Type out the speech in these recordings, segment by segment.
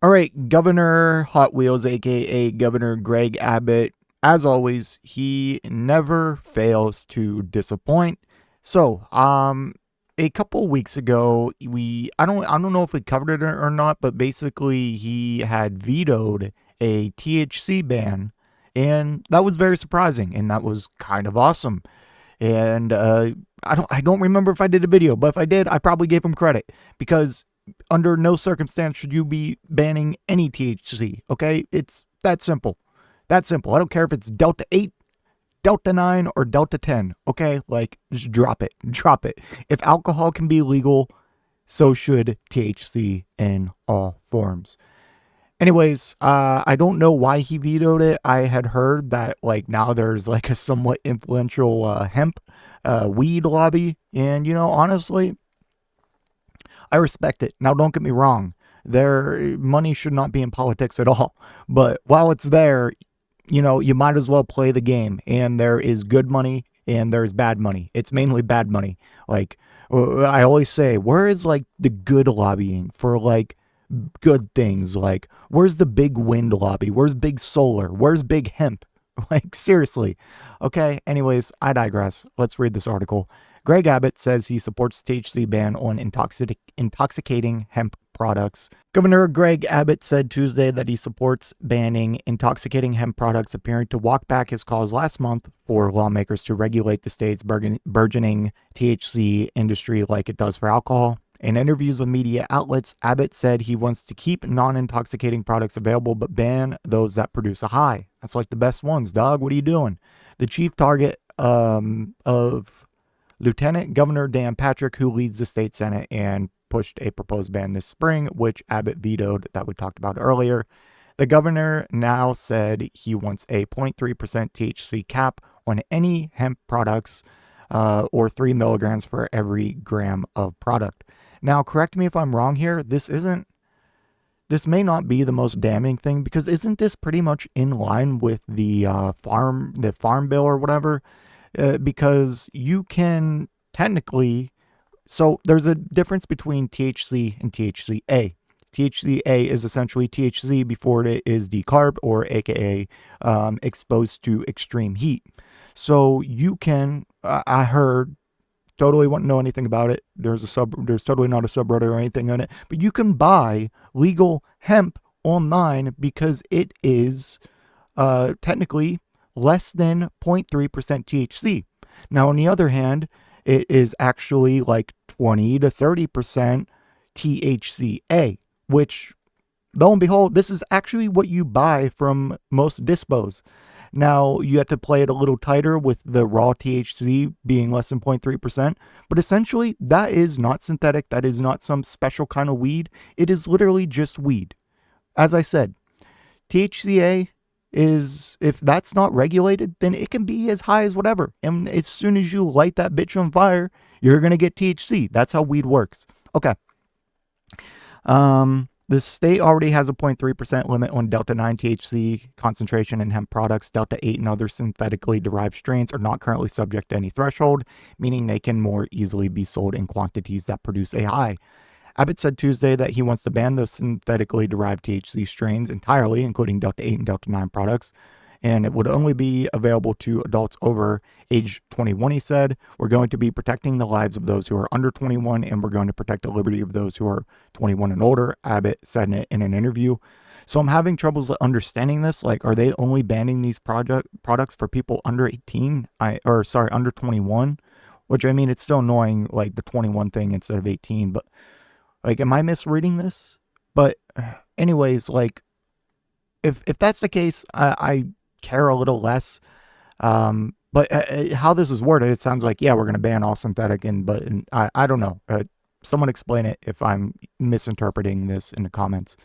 All right, Governor Hot Wheels, aka Governor Greg Abbott, as always, he never fails to disappoint. So, a couple weeks ago, I don't know if we covered it or not, but basically he had vetoed a THC ban, and that was very surprising, and that was kind of awesome. And I don't remember if I did a video, but if I did, I probably gave him credit because under no circumstance should you be banning any THC. Okay, it's that simple. That simple. I don't care if it's Delta-8, Delta-9, or Delta-10. Okay, like just drop it. Drop it. If alcohol can be legal, so should THC in all forms. Anyways, I don't know why he vetoed it. I had heard that like now there's like a somewhat influential hemp weed lobby, and honestly, I respect it. Now, don't get me wrong. Their money should not be in politics at all. But while it's there, you might as well play the game. And there is good money and there's bad money. It's mainly bad money. Like I always say, where is like the good lobbying for like good things? Like where's the big wind lobby? Where's big solar? Where's big hemp? Like seriously. Okay. Anyways, I digress. Let's read this article. Greg Abbott says he supports THC ban on intoxicating hemp products. Governor Greg Abbott said Tuesday that he supports banning intoxicating hemp products, appearing to walk back his calls last month for lawmakers to regulate the state's burgeoning THC industry like it does for alcohol. In interviews with media outlets, Abbott said he wants to keep non-intoxicating products available but ban those that produce a high. That's like the best ones, dog. What are you doing? The chief target of Lieutenant Governor Dan Patrick, who leads the state Senate and pushed a proposed ban this spring, which Abbott vetoed that we talked about earlier. The governor now said he wants a 0.3% THC cap on any hemp products or 3 milligrams for every gram of product. Now, correct me if I'm wrong here. This may not be the most damning thing because isn't this pretty much in line with the farm bill or whatever? Because you can technically, so there's a difference between THC and THCA. THCA is essentially THC before it is decarb or aka exposed to extreme heat. So you can, I heard, totally wouldn't know anything about it. There's totally not a subreddit or anything on it, but you can buy legal hemp online because it is technically less than 0.3% THC. Now, on the other hand, it is actually like 20 to 30% THCA, which, lo and behold, this is actually what you buy from most dispos. Now, you have to play it a little tighter with the raw THC being less than 0.3%, but essentially, that is not synthetic. That is not some special kind of weed. It is literally just weed. As I said, THCA is, if that's not regulated, then it can be as high as whatever. And as soon as you light that bitch on fire, you're going to get THC. That's how weed works. Okay. The state already has a 0.3% limit on Delta-9 THC concentration in hemp products. Delta-8 and other synthetically derived strains are not currently subject to any threshold, meaning they can more easily be sold in quantities that produce a high. Abbott said Tuesday that he wants to ban those synthetically derived THC strains entirely, including Delta-8 and Delta-9 products, and it would only be available to adults over age 21, he said. We're going to be protecting the lives of those who are under 21, and we're going to protect the liberty of those who are 21 and older, Abbott said in an interview. So I'm having troubles understanding this. Like, are they only banning these products for people under 18? Under 21? Which, I mean, it's still annoying, like, the 21 thing instead of 18, but like, am I misreading this? But anyways, like, if that's the case, I care a little less. But how this is worded, it sounds like, yeah, we're going to ban all synthetic, but I don't know. Someone explain it if I'm misinterpreting this in the comments.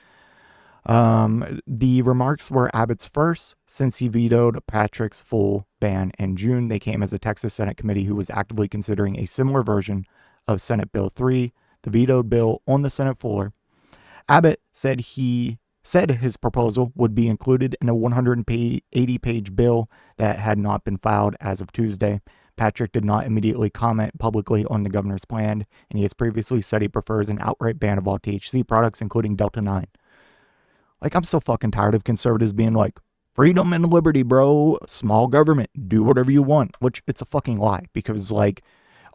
The remarks were Abbott's first since he vetoed Patrick's full ban in June. They came as a Texas Senate committee who was actively considering a similar version of Senate Bill 3, the vetoed bill on the Senate floor. Abbott said his proposal would be included in a 180-page bill that had not been filed as of Tuesday. Patrick did not immediately comment publicly on the governor's plan, and he has previously said he prefers an outright ban of all THC products, including Delta-9. Like, I'm so fucking tired of conservatives being like, freedom and liberty, bro, small government, do whatever you want, which it's a fucking lie, because like,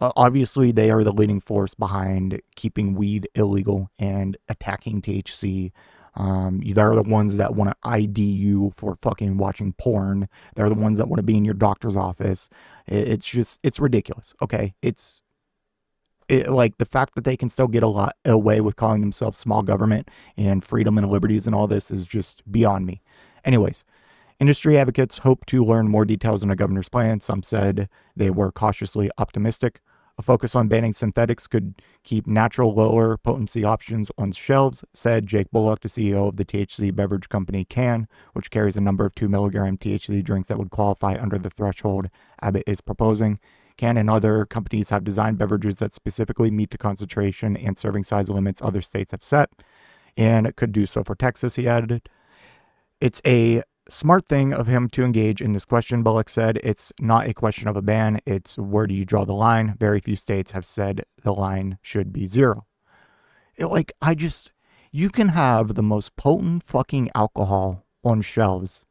obviously they are the leading force behind keeping weed illegal and attacking THC. They're the ones that want to ID you for fucking watching porn. They're the ones that want to be in your doctor's office. It's just, it's ridiculous. Okay. Like the fact that they can still get a lot away with calling themselves small government and freedom and liberties and all this is just beyond me. Anyways, industry advocates hope to learn more details on the governor's plan. Some said they were cautiously optimistic. A focus on banning synthetics could keep natural, lower potency options on shelves, said Jake Bullock, the CEO of the THC beverage company Can, which carries a number of 2 milligram THC drinks that would qualify under the threshold Abbott is proposing. Can and other companies have designed beverages that specifically meet the concentration and serving size limits other states have set, and it could do so for Texas, he added. It's a smart thing of him to engage in this question, Bullock said. It's not a question of a ban. It's where do you draw the line? Very few states have said the line should be 0. You can have the most potent fucking alcohol on shelves.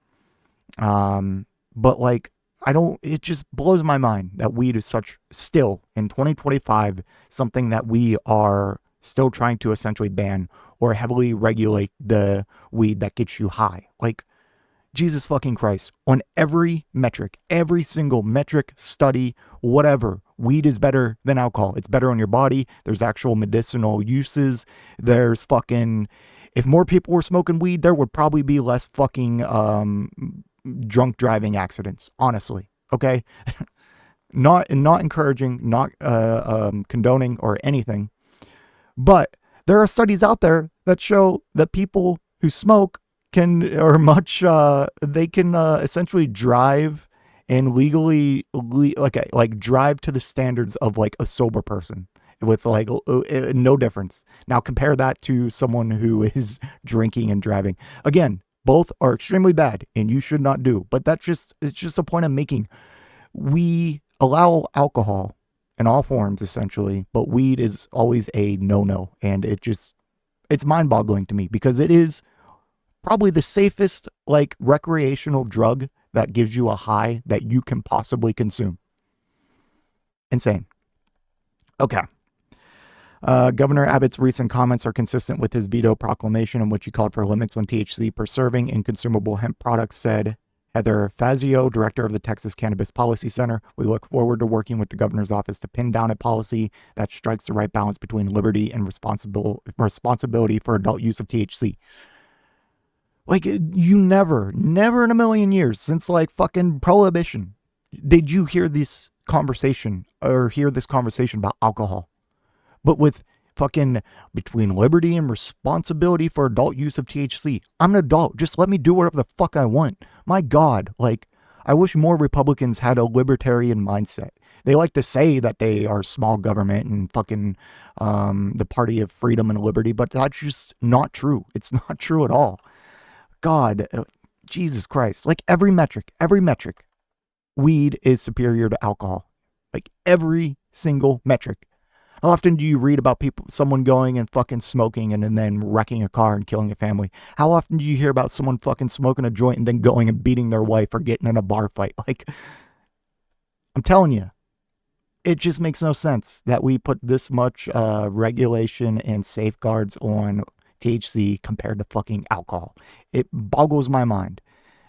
But like, it just blows my mind that weed is still in 2025, something that we are still trying to essentially ban or heavily regulate the weed that gets you high. Like, Jesus fucking Christ, on every metric, every single metric, study, whatever, weed is better than alcohol. It's better on your body. There's actual medicinal uses. There's fucking, if more people were smoking weed, there would probably be less fucking drunk driving accidents, honestly. Okay? not encouraging, not condoning or anything. But there are studies out there that show that people who smoke can essentially drive and legally drive to the standards of like a sober person with like no difference. Now compare that to someone who is drinking and driving. Again, both are extremely bad and you should not do, but it's just a point I'm making. We allow alcohol in all forms essentially, but weed is always a no-no, and it's mind-boggling to me because it is probably the safest like recreational drug that gives you a high that you can possibly consume. Insane. Okay. Governor Abbott's recent comments are consistent with his veto proclamation in which he called for limits on THC per serving in consumable hemp products, said Heather Fazio, director of the Texas Cannabis Policy Center. We look forward to working with the governor's office to pin down a policy that strikes the right balance between liberty and responsibility for adult use of THC. Like, you never in a million years since like fucking prohibition did you hear this conversation about alcohol. But with fucking between liberty and responsibility for adult use of THC, I'm an adult. Just let me do whatever the fuck I want. My God, like, I wish more Republicans had a libertarian mindset. They like to say that they are small government and fucking the party of freedom and liberty, but that's just not true. It's not true at all. God, Jesus Christ. Like every metric, weed is superior to alcohol. Like every single metric. How often do you read about someone going and fucking smoking and then wrecking a car and killing a family? How often do you hear about someone fucking smoking a joint and then going and beating their wife or getting in a bar fight? Like, I'm telling you, it just makes no sense that we put this much regulation and safeguards on THC compared to fucking alcohol. It boggles my mind.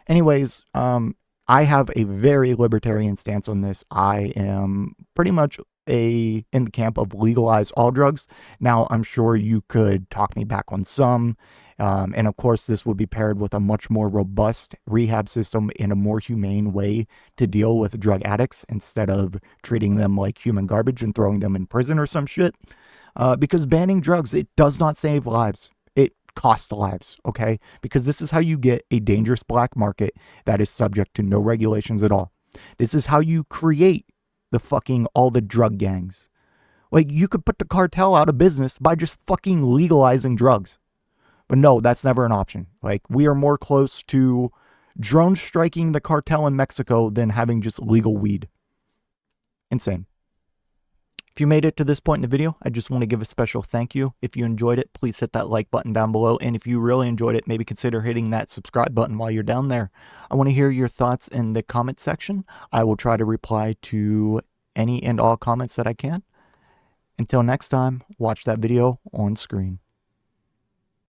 Anyways, I have a very libertarian stance on this. I am pretty much in the camp of legalize all drugs. Now, I'm sure you could talk me back on some. And of course, this would be paired with a much more robust rehab system in a more humane way to deal with drug addicts instead of treating them like human garbage and throwing them in prison or some shit. Because banning drugs, it does not save lives. It costs lives, okay? Because this is how you get a dangerous black market that is subject to no regulations at all. This is how you create all the drug gangs. Like, you could put the cartel out of business by just fucking legalizing drugs. But no, that's never an option. Like, we are more close to drone striking the cartel in Mexico than having just legal weed. Insane. If If you made it to this point in the video, I just want to give a special thank you. If you enjoyed it, please hit that like button down below. And if you really enjoyed it, maybe consider hitting that subscribe button while you're down there. I want to hear your thoughts in the comment section. I will try to reply to any and all comments that I can. Until next time, watch that video on screen.